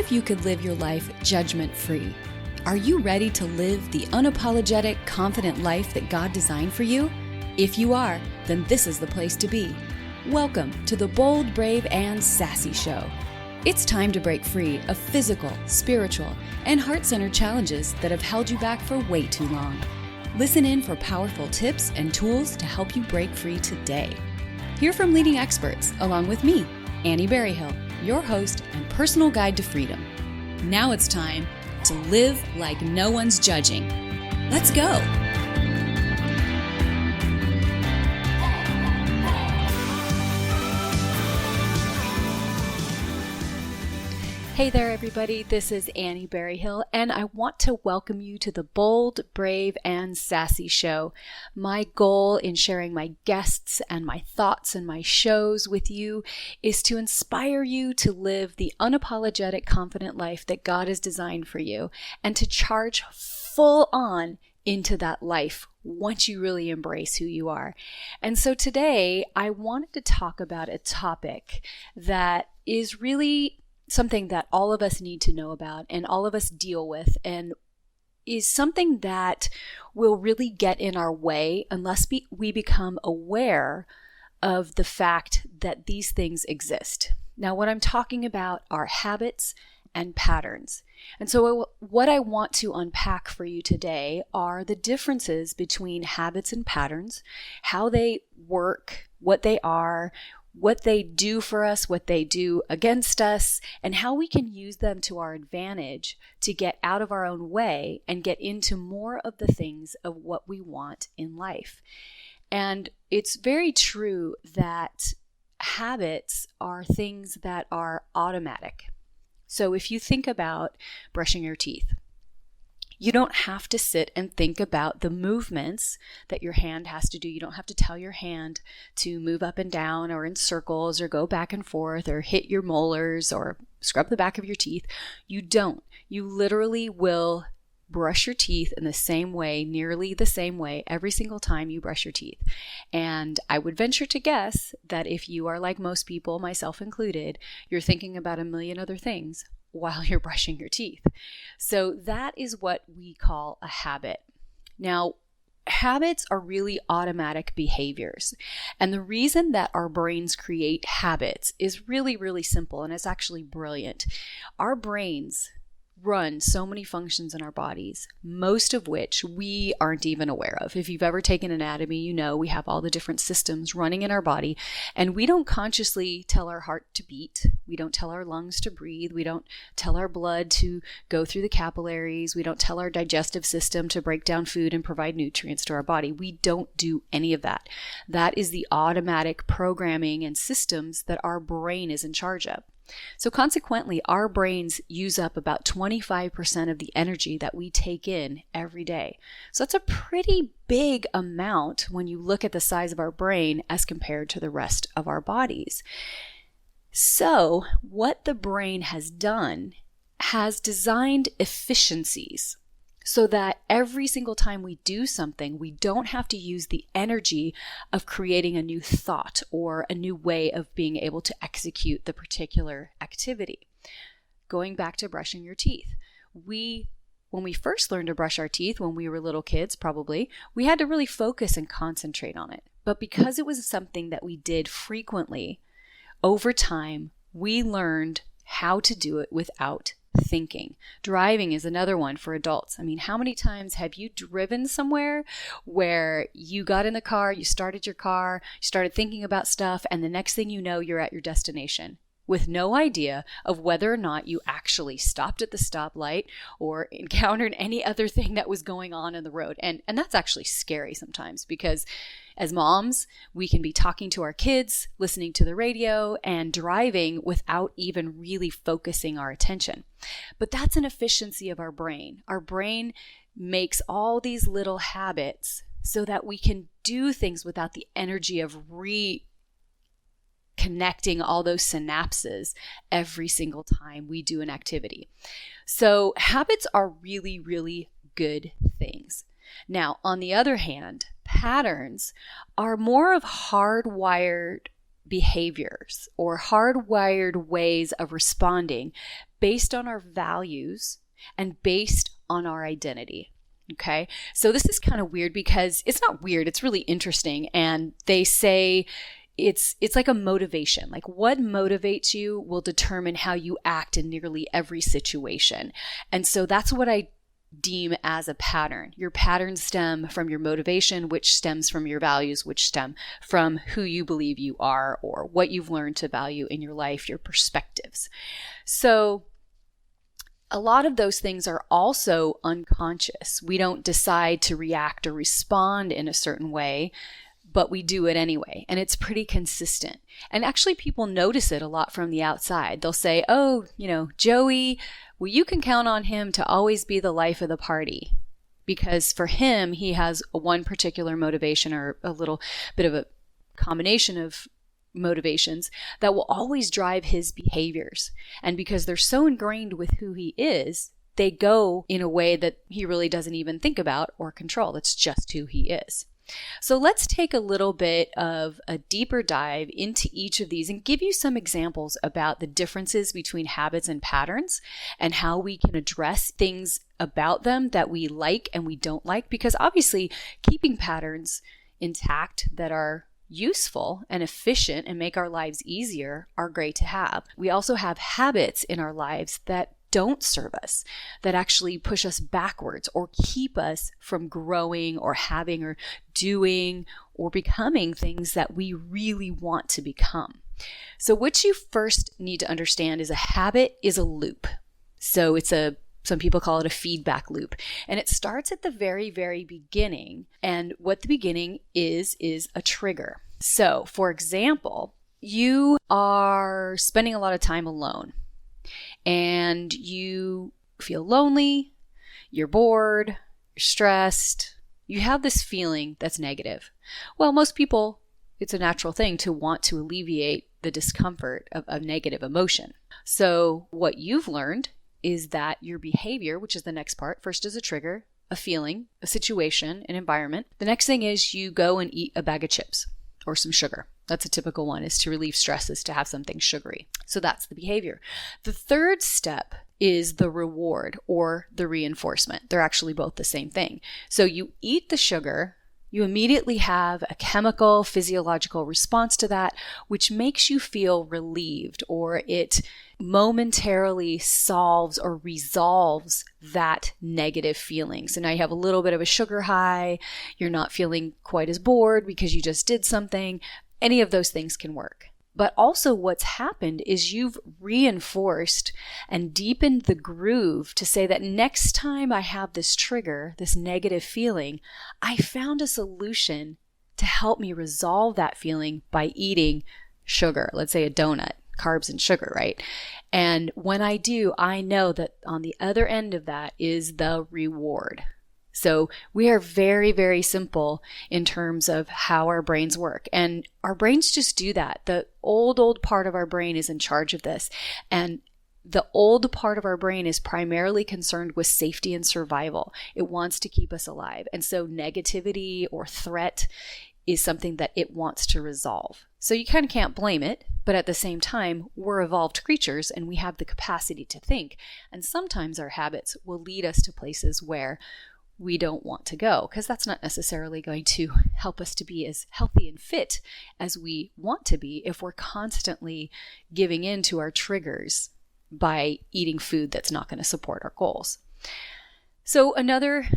if you could live your life judgment-free? Are you ready to live the unapologetic, confident life that God designed for you? If you are, then this is the place to be. Welcome to the Bold, Brave, and Sassy Show. It's time to break free of physical, spiritual, and heart-centered challenges that have held you back for way too long. Listen in for powerful tips and tools to help you break free today. Hear from leading experts along with me, Annie Berryhill, your host and personal guide to freedom. Now it's time to live like no one's judging. Let's go. Hey there, everybody. This is Annie Berryhill, and I want to welcome you to the Bold, Brave, and Sassy Show. My goal in sharing my guests and my thoughts and my shows with you is to inspire you to live the unapologetic, confident life that God has designed for you and to charge full on into that life once you really embrace who you are. And so today, I wanted to talk about a topic that is really something that all of us need to know about and all of us deal with, and is something that will really get in our way unless we become aware of the fact that these things exist. Now, what I'm talking about are habits and patterns. And so what I want to unpack for you today are the differences between habits and patterns, how they work, what they are, what they do for us, what they do against us, and how we can use them to our advantage to get out of our own way and get into more of the things of what we want in life. And it's very true that habits are things that are automatic. So if you think about brushing your teeth, you don't have to sit and think about the movements that your hand has to do. You don't have to tell your hand to move up and down or in circles or go back and forth or hit your molars or scrub the back of your teeth. You don't. You literally will brush your teeth in the same way, nearly the same way, every single time you brush your teeth. And I would venture to guess that if you are like most people, myself included, you're thinking about a million other things while you're brushing your teeth. So that is what we call a habit. Now, habits are really automatic behaviors. And the reason that our brains create habits is really, really simple, and it's actually brilliant. Our brains run so many functions in our bodies, most of which we aren't even aware of. If you've ever taken anatomy, you know we have all the different systems running in our body, and we don't consciously tell our heart to beat. We don't tell our lungs to breathe. We don't tell our blood to go through the capillaries. We don't tell our digestive system to break down food and provide nutrients to our body. We don't do any of that. That is the automatic programming and systems that our brain is in charge of. So consequently, our brains use up about 25% of the energy that we take in every day. So that's a pretty big amount when you look at the size of our brain as compared to the rest of our bodies. So what the brain has done has designed efficiencies so that every single time we do something, we don't have to use the energy of creating a new thought or a new way of being able to execute the particular activity. Going back to brushing your teeth, when we first learned to brush our teeth when we were little kids, probably, we had to really focus and concentrate on it. But because it was something that we did frequently, over time, we learned how to do it without thinking. Driving is another one for adults. I mean, how many times have you driven somewhere where you got in the car, you started your car, you started thinking about stuff, and the next thing you know, you're at your destination with no idea of whether or not you actually stopped at the stoplight or encountered any other thing that was going on in the road. And that's actually scary sometimes, because as moms, we can be talking to our kids, listening to the radio, and driving without even really focusing our attention. But that's an efficiency of our brain. Our brain makes all these little habits so that we can do things without the energy of connecting all those synapses every single time we do an activity. So habits are really, really good things. Now, on the other hand, patterns are more of hardwired behaviors or hardwired ways of responding based on our values and based on our identity. Okay, so this is kind of weird because it's not weird, it's really interesting. And they say it's like a motivation. Like what motivates you will determine how you act in nearly every situation. And so that's what I deem as a pattern. Your patterns stem from your motivation, which stems from your values, which stem from who you believe you are or what you've learned to value in your life, your perspectives. So a lot of those things are also unconscious. We don't decide to react or respond in a certain way, but we do it anyway. And it's pretty consistent. And actually people notice it a lot from the outside. They'll say, oh, Joey, well, you can count on him to always be the life of the party. Because for him, he has one particular motivation or a little bit of a combination of motivations that will always drive his behaviors. And because they're so ingrained with who he is, they go in a way that he really doesn't even think about or control. It's just who he is. So let's take a little bit of a deeper dive into each of these and give you some examples about the differences between habits and patterns and how we can address things about them that we like and we don't like. Because obviously keeping patterns intact that are useful and efficient and make our lives easier are great to have. We also have habits in our lives that don't serve us, that actually push us backwards or keep us from growing or having or doing or becoming things that we really want to become. So what you first need to understand is a habit is a loop. So some people call it a feedback loop. And it starts at the very, very beginning. And what the beginning is a trigger. So, for example, you are spending a lot of time alone and you feel lonely, you're bored, you're stressed, you have this feeling that's negative. Well, most people, it's a natural thing to want to alleviate the discomfort of negative emotion. So what you've learned is that your behavior, which is the next part, first is a trigger, a feeling, a situation, an environment. The next thing is you go and eat a bag of chips or some sugar. That's a typical one, is to relieve stress, is to have something sugary. So that's the behavior. The third step is the reward or the reinforcement. They're actually both the same thing. So you eat the sugar, you immediately have a chemical, physiological response to that, which makes you feel relieved, or it momentarily solves or resolves that negative feeling. So now you have a little bit of a sugar high. You're not feeling quite as bored because you just did something. Any of those things can work. But also what's happened is you've reinforced and deepened the groove to say that next time I have this trigger, this negative feeling, I found a solution to help me resolve that feeling by eating sugar, let's say a donut, carbs and sugar, right? And when I do, I know that on the other end of that is the reward. So we are very, very simple in terms of how our brains work. And our brains just do that. The old part of our brain is in charge of this. And the old part of our brain is primarily concerned with safety and survival. It wants to keep us alive. And so negativity or threat is something that it wants to resolve. So you kind of can't blame it, but at the same time, we're evolved creatures and we have the capacity to think. And sometimes our habits will lead us to places where we don't want to go, because that's not necessarily going to help us to be as healthy and fit as we want to be if we're constantly giving in to our triggers by eating food that's not going to support our goals. So another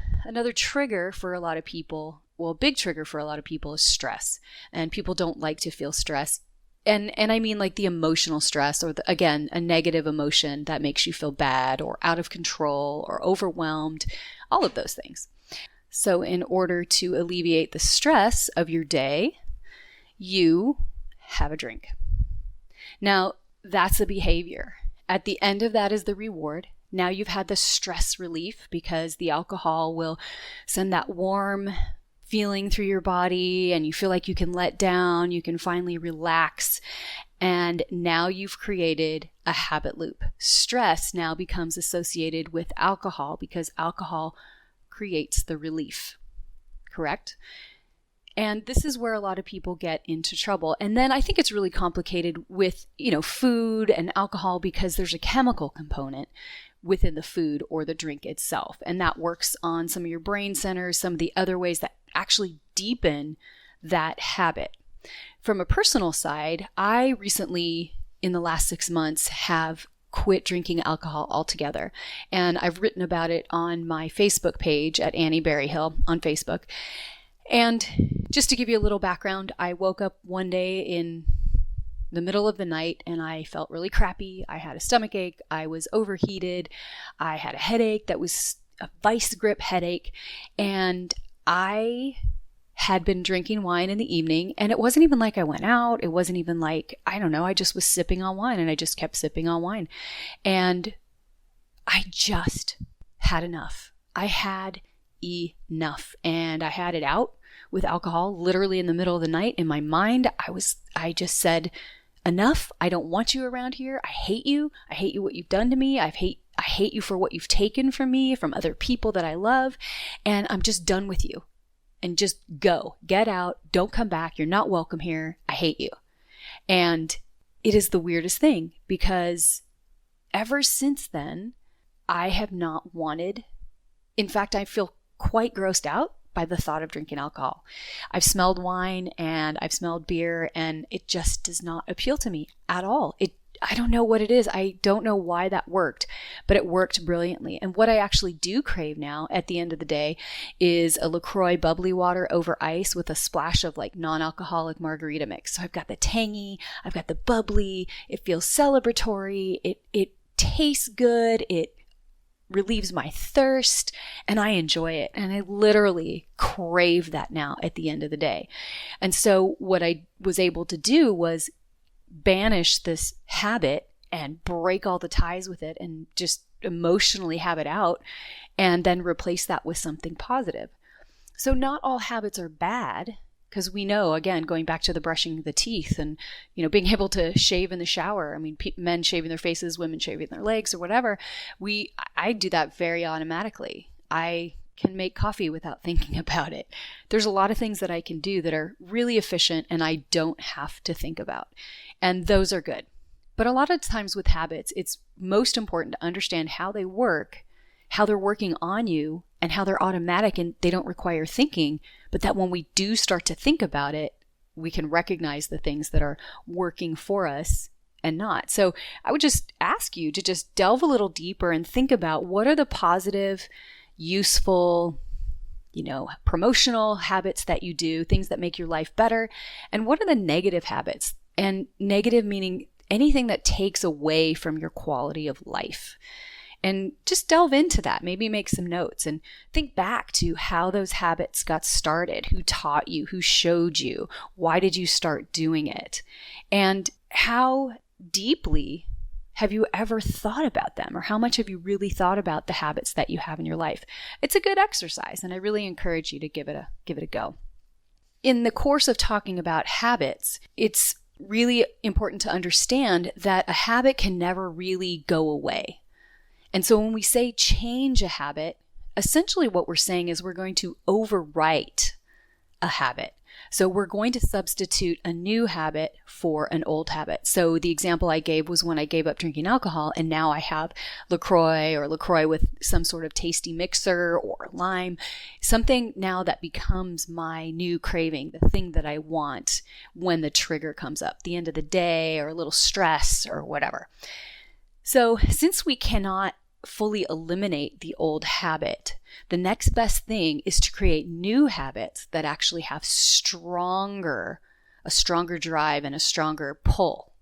trigger for a lot of people, well, a big trigger for a lot of people is stress. And people don't like to feel stress. And I mean like the emotional stress, or again, a negative emotion that makes you feel bad or out of control or overwhelmed, all of those things. So in order to alleviate the stress of your day, you have a drink. Now, that's a behavior. At the end of that is the reward. Now you've had the stress relief because the alcohol will send that warm feeling through your body and you feel like you can let down, you can finally relax. And now you've created a habit loop. Stress now becomes associated with alcohol because alcohol creates the relief, correct? And this is where a lot of people get into trouble. And then I think it's really complicated with, food and alcohol because there's a chemical component within the food or the drink itself. And that works on some of your brain centers, some of the other ways that actually deepen that habit. From a personal side, I recently, in the last 6 months, have quit drinking alcohol altogether. And I've written about it on my Facebook page at Annie Berryhill on Facebook. And just to give you a little background, I woke up one day in the middle of the night and I felt really crappy. I had a stomach ache. I was overheated. I had a headache that was a vice grip headache. And I had been drinking wine in the evening, and it wasn't even like I went out. It wasn't even like, I don't know, I just was sipping on wine and I just kept sipping on wine. And I just had enough. I had enough, and I had it out with alcohol literally in the middle of the night. In my mind, I just said, enough. I don't want you around here. I hate you. I hate you what you've done to me. I hate you for what you've taken from me, from other people that I love, and I'm just done with you. And just go, get out, don't come back. You're not welcome here. I hate you. And it is the weirdest thing because ever since then, I have not wanted, in fact, I feel quite grossed out by the thought of drinking alcohol. I've smelled wine and I've smelled beer, and it just does not appeal to me at all. I don't know what it is. I don't know why that worked, but it worked brilliantly. And what I actually do crave now at the end of the day is a LaCroix bubbly water over ice with a splash of like non-alcoholic margarita mix. So I've got the tangy, I've got the bubbly, it feels celebratory, it tastes good, it relieves my thirst, and I enjoy it. And I literally crave that now at the end of the day. And so what I was able to do was banish this habit and break all the ties with it and just emotionally have it out, and then replace that with something positive. So not all habits are bad, because we know, again, going back to the brushing the teeth and, being able to shave in the shower. I mean, men shaving their faces, women shaving their legs or whatever. I do that very automatically. I can make coffee without thinking about it. There's a lot of things that I can do that are really efficient and I don't have to think about. And those are good. But a lot of times with habits, it's most important to understand how they work, how they're working on you, and how they're automatic and they don't require thinking, but that when we do start to think about it, we can recognize the things that are working for us and not. So I would just ask you to just delve a little deeper and think about what are the positive, useful, promotional habits that you do, things that make your life better, and what are the negative habits? And negative meaning anything that takes away from your quality of life. And just delve into that, maybe make some notes and think back to how those habits got started, who taught you, who showed you, why did you start doing it, and how deeply have you ever thought about them, or how much have you really thought about the habits that you have in your life? It's a good exercise, and I really encourage you to give it a go. In the course of talking about habits, it's really important to understand that a habit can never really go away. And so when we say change a habit, essentially what we're saying is we're going to overwrite a habit. So we're going to substitute a new habit for an old habit. So the example I gave was when I gave up drinking alcohol, and now I have LaCroix or LaCroix with some sort of tasty mixer or lime, something now that becomes my new craving, the thing that I want when the trigger comes up, the end of the day or a little stress or whatever. So since we cannot fully eliminate the old habit, the next best thing is to create new habits that actually have a stronger drive and a stronger pull.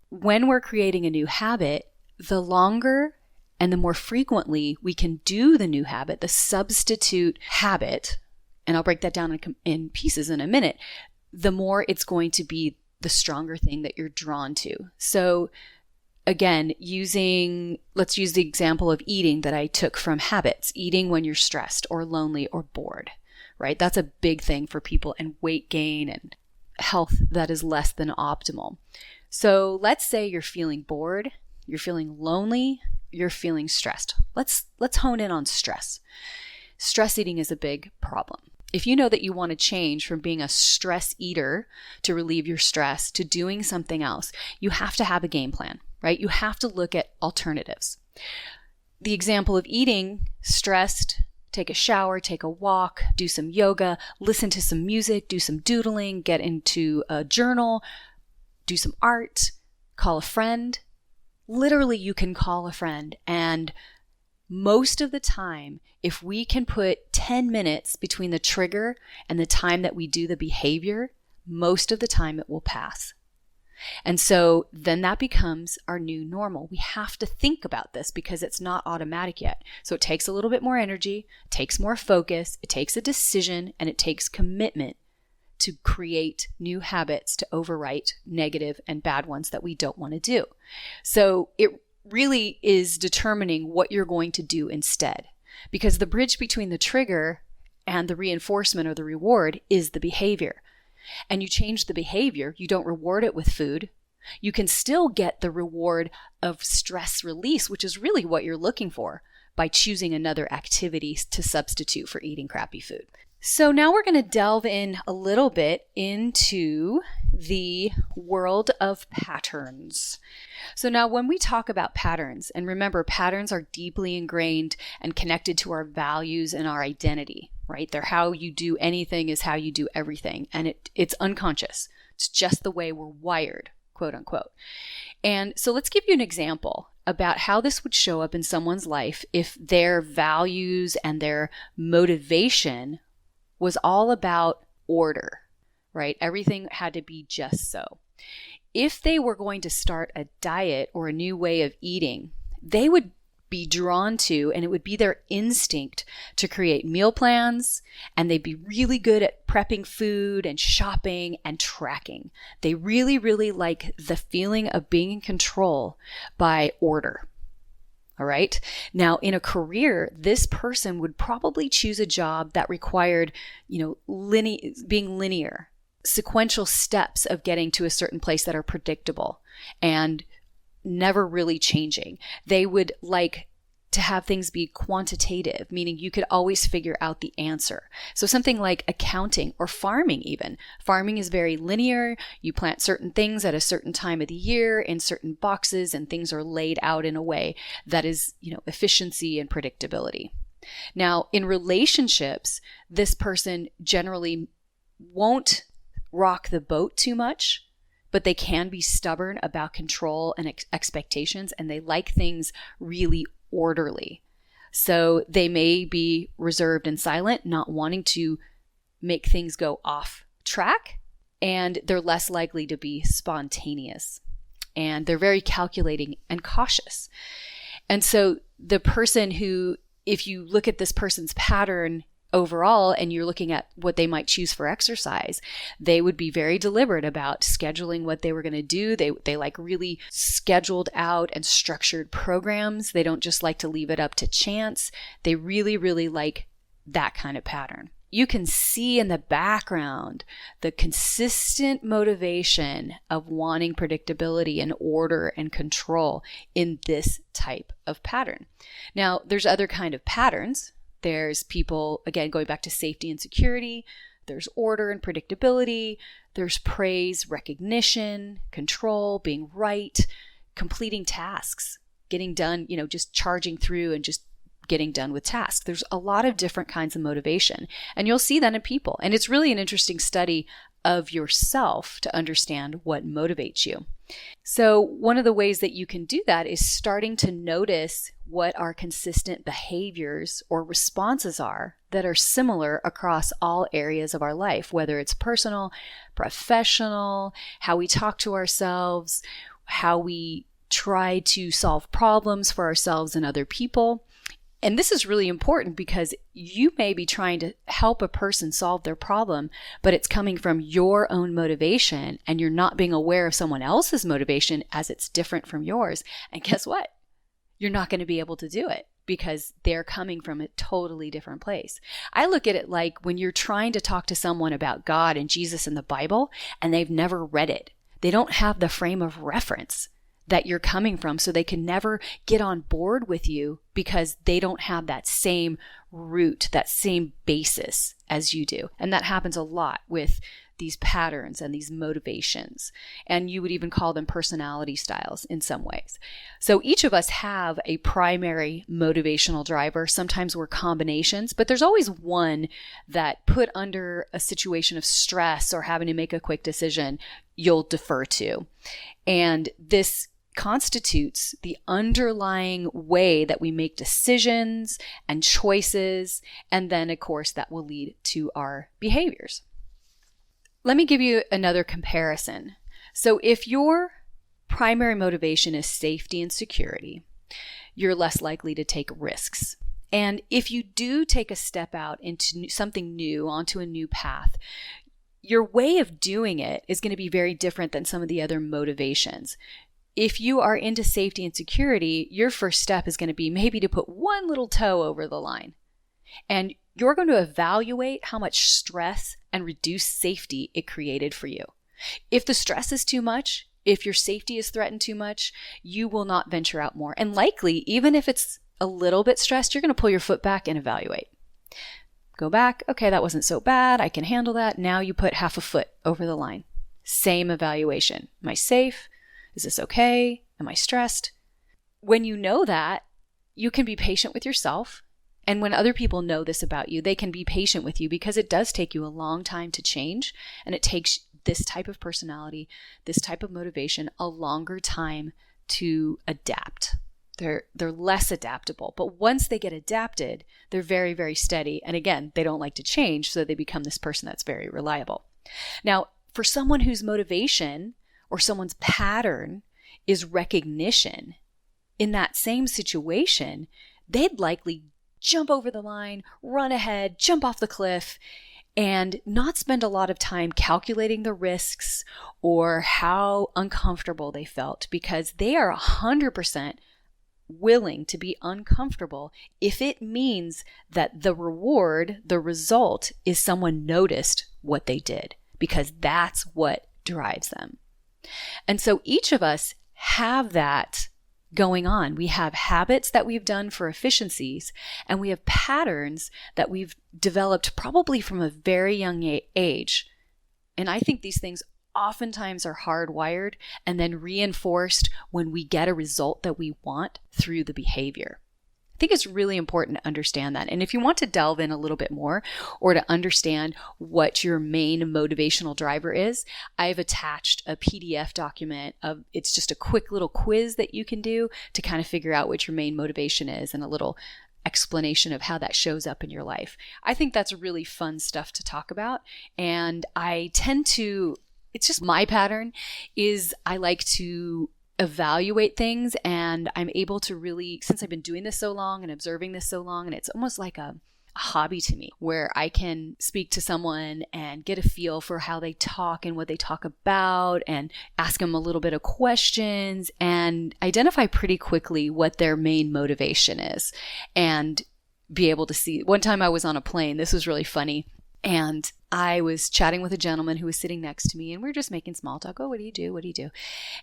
When we're creating a new habit, the longer and the more frequently we can do the new habit, the substitute habit, and I'll break that down in pieces in a minute, the more it's going to be the stronger thing that you're drawn to. So again, let's use the example of eating that I took from habits, eating when you're stressed or lonely or bored, right? That's a big thing for people, and weight gain and health that is less than optimal. So let's say you're feeling bored, you're feeling lonely, you're feeling stressed. Let's hone in on stress. Stress eating is a big problem. If you know that you want to change from being a stress eater to relieve your stress to doing something else, you have to have a game plan, right? You have to look at alternatives. The example of eating stressed, take a shower, take a walk, do some yoga, listen to some music, do some doodling, get into a journal, do some art, call a friend. Literally, you can call a friend, and most of the time, if we can put 10 minutes between the trigger and the time that we do the behavior, most of the time it will pass. And so then that becomes our new normal. We have to think about this because it's not automatic yet. So it takes a little bit more energy, it takes more focus, it takes a decision, and it takes commitment to create new habits to overwrite negative and bad ones that we don't want to do. So it really is determining what you're going to do instead, because the bridge between the trigger and the reinforcement or the reward is the behavior. And you change the behavior, you don't reward it with food. You can still get the reward of stress release, which is really what you're looking for, by choosing another activity to substitute for eating crappy food. So now we're going to delve in a little bit into the world of patterns. So now when we talk about patterns, and remember, patterns are deeply ingrained and connected to our values and our identity, right? They're how you do anything is how you do everything. And it's unconscious. It's just the way we're wired, quote unquote. And so let's give you an example about how this would show up in someone's life if their values and their motivation was all about order, right? Everything had to be just so. If they were going to start a diet or a new way of eating, they would be drawn to, and it would be their instinct to create meal plans, and they'd be really good at prepping food and shopping and tracking. They really, really like the feeling of being in control by order. All right. Now, in a career, this person would probably choose a job that required, being linear, sequential steps of getting to a certain place that are predictable and never really changing. They would like to have things be quantitative, meaning you could always figure out the answer. So something like accounting or farming even. Farming is very linear. You plant certain things at a certain time of the year in certain boxes, and things are laid out in a way that is, efficiency and predictability. Now, in relationships, this person generally won't rock the boat too much, but they can be stubborn about control and expectations, and they like things really orderly. So they may be reserved and silent, not wanting to make things go off track, and they're less likely to be spontaneous. And they're very calculating and cautious. And so the person who, if you look at this person's pattern overall and you're looking at what they might choose for exercise, they would be very deliberate about scheduling what they were going to do. They like really scheduled out and structured programs. They don't just like to leave it up to chance. They really, really like that kind of pattern. You can see in the background the consistent motivation of wanting predictability and order and control in this type of pattern. Now, there's other kind of patterns. There's people, again, going back to safety and security. There's order and predictability. There's praise, recognition, control, being right, completing tasks, getting done, just charging through and just getting done with tasks. There's a lot of different kinds of motivation, and you'll see that in people. And it's really an interesting study of yourself to understand what motivates you. So one of the ways that you can do that is starting to notice what our consistent behaviors or responses are that are similar across all areas of our life, whether it's personal, professional, how we talk to ourselves, how we try to solve problems for ourselves and other people. And this is really important because you may be trying to help a person solve their problem, but it's coming from your own motivation, and you're not being aware of someone else's motivation as it's different from yours. And guess what? You're not going to be able to do it because they're coming from a totally different place. I look at it like when you're trying to talk to someone about God and Jesus and the Bible, and they've never read it. They don't have the frame of reference. that you're coming from, so they can never get on board with you because they don't have that same root, that same basis as you do. And that happens a lot with these patterns and these motivations. And you would even call them personality styles in some ways. So each of us have a primary motivational driver. Sometimes we're combinations, but there's always one that, put under a situation of stress or having to make a quick decision, you'll defer to. And this constitutes the underlying way that we make decisions and choices. And then, of course, that will lead to our behaviors. Let me give you another comparison. So if your primary motivation is safety and security, you're less likely to take risks. And if you do take a step out into something new, onto a new path, your way of doing it is going to be very different than some of the other motivations. If you are into safety and security, your first step is going to be maybe to put one little toe over the line. And you're going to evaluate how much stress and reduced safety it created for you. If the stress is too much, if your safety is threatened too much, you will not venture out more. And likely, even if it's a little bit stressed, you're going to pull your foot back and evaluate. Go back. Okay, that wasn't so bad. I can handle that. Now you put half a foot over the line. Same evaluation. Am I safe? Is this okay? Am I stressed? When you know that, you can be patient with yourself. And when other people know this about you, they can be patient with you, because it does take you a long time to change. And it takes this type of personality, this type of motivation, a longer time to adapt. They're less adaptable. But once they get adapted, they're very, very steady. And again, they don't like to change, so they become this person that's very reliable. Now, for someone whose motivation or someone's pattern is recognition, in that same situation, they'd likely jump over the line, run ahead, jump off the cliff, and not spend a lot of time calculating the risks or how uncomfortable they felt, because they are 100% willing to be uncomfortable if it means that the reward, the result, is someone noticed what they did, because that's what drives them. And so each of us have that going on. We have habits that we've done for efficiencies, and we have patterns that we've developed probably from a very young age. And I think these things oftentimes are hardwired and then reinforced when we get a result that we want through the behavior. I think it's really important to understand that. And if you want to delve in a little bit more, or to understand what your main motivational driver is, I've attached a PDF document of, it's just a quick little quiz that you can do to kind of figure out what your main motivation is, and a little explanation of how that shows up in your life. I think that's really fun stuff to talk about. And I tend to, it's just my pattern is I like to evaluate things, and I'm able to really, since I've been doing this so long and observing this so long, and it's almost like a hobby to me, where I can speak to someone and get a feel for how they talk and what they talk about, and ask them a little bit of questions and identify pretty quickly what their main motivation is, and be able to see. One time I was on a plane, this was really funny, and I was chatting with a gentleman who was sitting next to me, and we were just making small talk. Oh, what do you do? What do you do?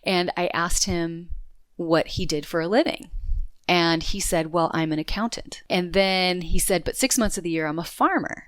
And I asked him what he did for a living. And he said, well, I'm an accountant. And then he said, but 6 months of the year, I'm a farmer.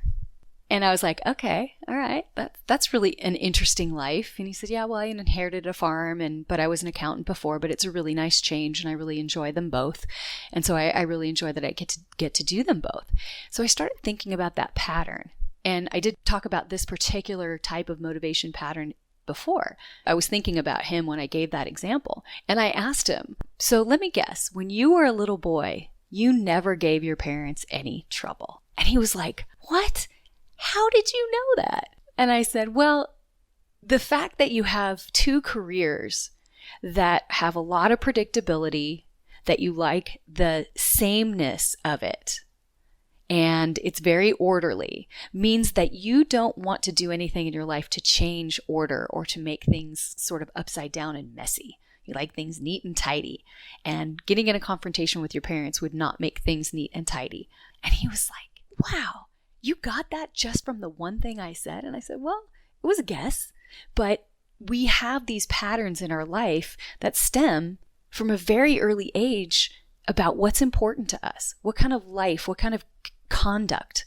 And I was like, okay, all right, that's really an interesting life. And he said, yeah, well, I inherited a farm, but I was an accountant before, but it's a really nice change, and I really enjoy them both. And so I really enjoy that I get to do them both. So I started thinking about that pattern. And I did talk about this particular type of motivation pattern before. I was thinking about him when I gave that example. And I asked him, so let me guess, when you were a little boy, you never gave your parents any trouble. And he was like, what? How did you know that? And I said, well, the fact that you have two careers that have a lot of predictability, that you like the sameness of it, and it's very orderly, means that you don't want to do anything in your life to change order or to make things sort of upside down and messy. You like things neat and tidy. And getting in a confrontation with your parents would not make things neat and tidy. And he was like, wow, you got that just from the one thing I said? And I said, well, it was a guess. But we have these patterns in our life that stem from a very early age about what's important to us, what kind of life, what kind of conduct,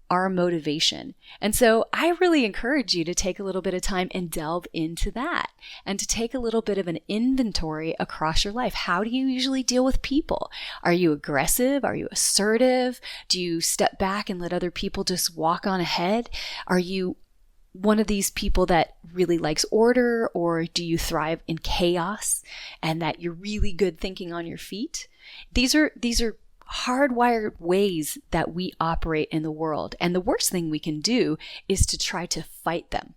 our motivation. And so I really encourage you to take a little bit of time and delve into that and to take a little bit of an inventory across your life. How do you usually deal with people? Are you aggressive? Are you assertive? Do you step back and let other people just walk on ahead? Are you one of these people that really likes order, or do you thrive in chaos and that you're really good thinking on your feet? These are hardwired ways that we operate in the world. And the worst thing we can do is to try to fight them.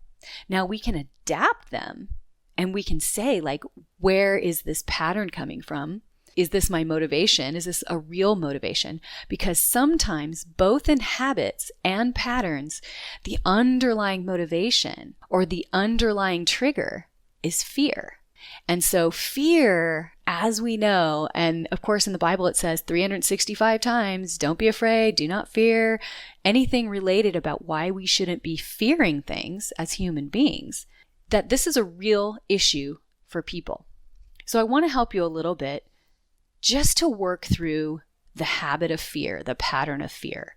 Now we can adapt them and we can say, like, where is this pattern coming from? Is this my motivation? Is this a real motivation? Because sometimes both in habits and patterns, the underlying motivation or the underlying trigger is fear. And so fear, as we know, and of course in the Bible it says 365 times, don't be afraid, do not fear, anything related about why we shouldn't be fearing things as human beings, that this is a real issue for people. So I want to help you a little bit just to work through the habit of fear, the pattern of fear,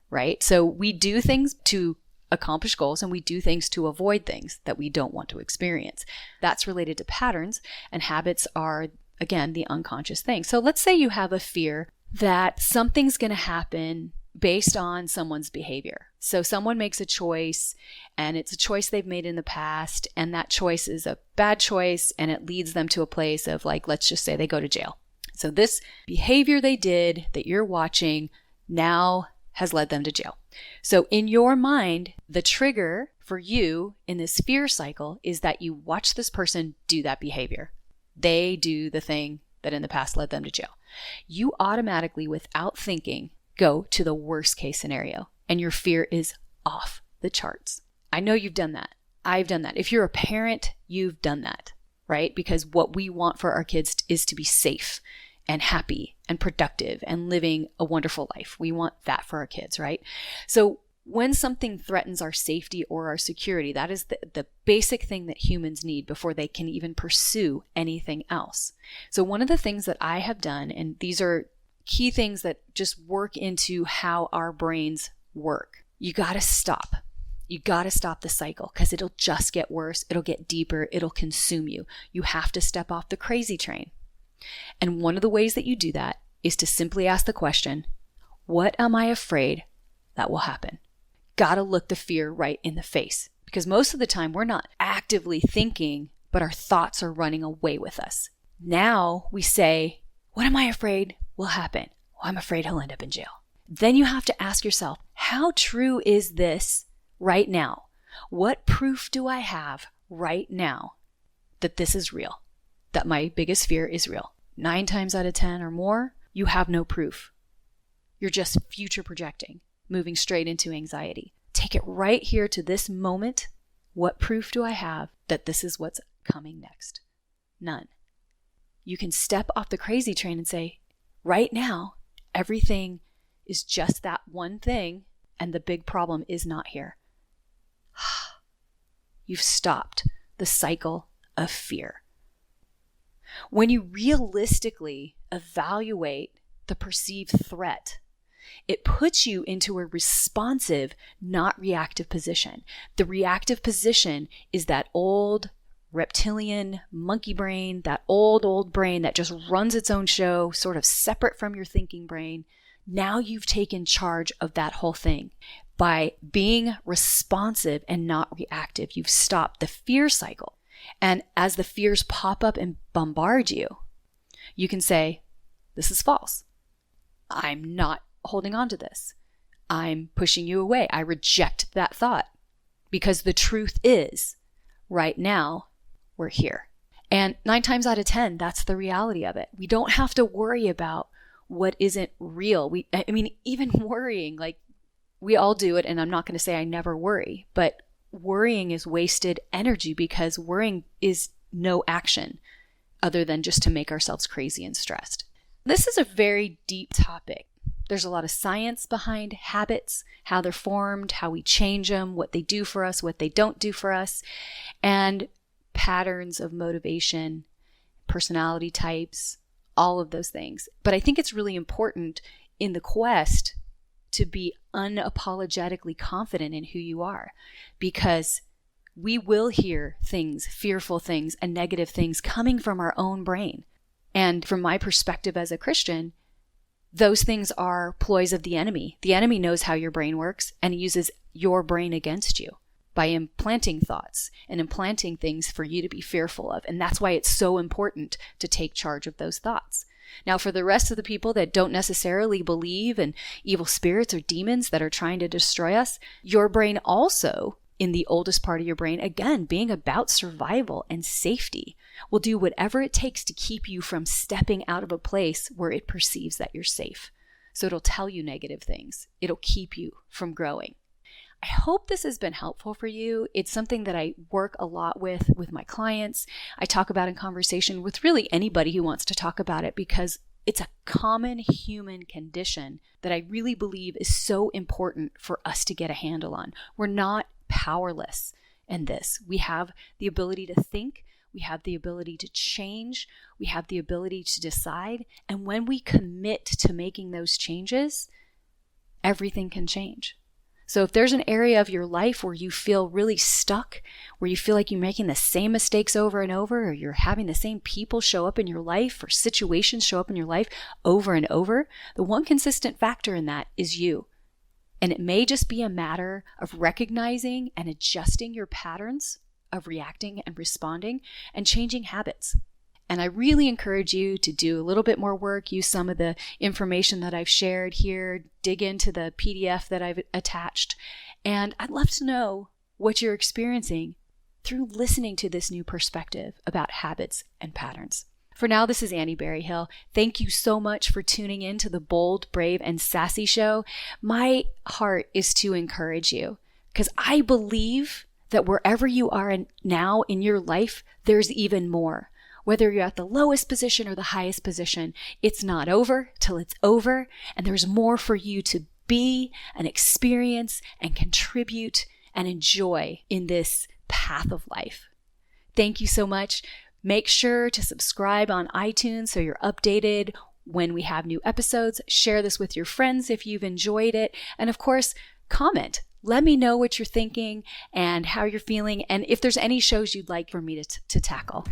right? So we do things to accomplish goals and we do things to avoid things that we don't want to experience. That's related to patterns, and habits are, again, the unconscious thing. So let's say you have a fear that something's going to happen based on someone's behavior. So someone makes a choice and it's a choice they've made in the past, and that choice is a bad choice and it leads them to a place of, like, let's just say they go to jail. So this behavior they did that you're watching now has led them to jail. So in your mind, the trigger for you in this fear cycle is that you watch this person do that behavior. They do the thing that in the past led them to jail. You automatically, without thinking, go to the worst case scenario, and your fear is off the charts. I know you've done that. I've done that. If you're a parent, you've done that, right? Because what we want for our kids is to be safe and happy and productive and living a wonderful life. We want that for our kids, right? So when something threatens our safety or our security, that is the basic thing that humans need before they can even pursue anything else. So one of the things that I have done, and these are key things that just work into how our brains work. You got to stop. You got to stop the cycle, because it'll just get worse. It'll get deeper. It'll consume you. You have to step off the crazy train. And one of the ways that you do that is to simply ask the question, what am I afraid that will happen? Got to look the fear right in the face, because most of the time we're not actively thinking, but our thoughts are running away with us. Now we say, what am I afraid will happen? Well, I'm afraid he'll end up in jail. Then you have to ask yourself, how true is this right now? What proof do I have right now that this is real? That my biggest fear is real? 9 times out of 10 or more, you have no proof. You're just future projecting, moving straight into anxiety. Take it right here to this moment. What proof do I have that this is what's coming next? None. You can step off the crazy train and say, right now, everything is just that one thing, and the big problem is not here. You've stopped the cycle of fear. When you realistically evaluate the perceived threat, it puts you into a responsive, not reactive position. The reactive position is that old reptilian monkey brain, that old brain that just runs its own show, sort of separate from your thinking brain. Now you've taken charge of that whole thing. By being responsive and not reactive, you've stopped the fear cycle. And as the fears pop up and bombard you, you can say, this is false. I'm not holding on to this. I'm pushing you away. I reject that thought, because the truth is, right now, we're here. And 9 times out of 10, that's the reality of it. We don't have to worry about what isn't real. Even worrying, like, we all do it, and I'm not going to say I never worry, but worrying is wasted energy, because worrying is no action other than just to make ourselves crazy and stressed. This is a very deep topic. There's a lot of science behind habits, how they're formed, how we change them, what they do for us, what they don't do for us. And patterns of motivation, personality types, all of those things. But I think it's really important in the quest to be unapologetically confident in who you are, because we will hear things, fearful things, and negative things coming from our own brain. And from my perspective as a Christian, those things are ploys of the enemy. The enemy knows how your brain works, and he uses your brain against you by implanting thoughts and implanting things for you to be fearful of. And that's why it's so important to take charge of those thoughts. Now, for the rest of the people that don't necessarily believe in evil spirits or demons that are trying to destroy us, your brain also, in the oldest part of your brain, again, being about survival and safety, will do whatever it takes to keep you from stepping out of a place where it perceives that you're safe. So it'll tell you negative things. It'll keep you from growing. I hope this has been helpful for you. It's something that I work a lot with my clients. I talk about in conversation with really anybody who wants to talk about it, because it's a common human condition that I really believe is so important for us to get a handle on. We're not powerless in this. We have the ability to think. We have the ability to change. We have the ability to decide. And when we commit to making those changes, everything can change. So if there's an area of your life where you feel really stuck, where you feel like you're making the same mistakes over and over, or you're having the same people show up in your life, or situations show up in your life over and over, the one consistent factor in that is you. And it may just be a matter of recognizing and adjusting your patterns of reacting and responding and changing habits. And I really encourage you to do a little bit more work, use some of the information that I've shared here, dig into the PDF that I've attached. And I'd love to know what you're experiencing through listening to this new perspective about habits and patterns. For now, this is Annie Berryhill. Thank you so much for tuning in to the Bold, Brave, and Sassy Show. My heart is to encourage you, because I believe that wherever you are now in your life, there's even more. Whether you're at the lowest position or the highest position, it's not over till it's over, and there's more for you to be and experience and contribute and enjoy in this path of life. Thank you so much. Make sure to subscribe on iTunes so you're updated when we have new episodes. Share this with your friends if you've enjoyed it. And of course, comment. Let me know what you're thinking and how you're feeling, and if there's any shows you'd like for me to tackle.